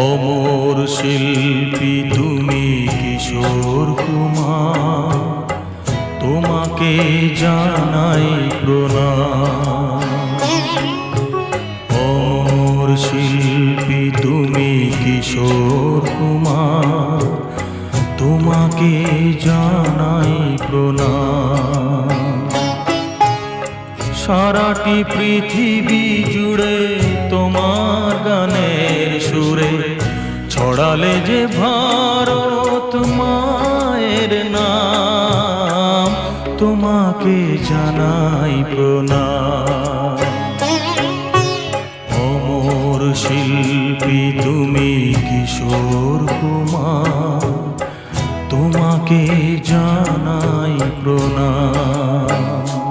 অমর শিল্পী তুমি কিশোর কুমার, তোমাকে জানাই প্রণাম। অমর শিল্পী তুমি কিশোর কুমার, তোমাকে জানাই প্রণাম। সারাটি পৃথিবী জুড়ে তোমার গানের সুরে ছড়ালে যে ভারত মায়ের নাম, তোমাকে জানাই প্রণাম। অমর শিল্পী তুমি কিশোর কুমার, তোমাকে জানাই প্রণাম।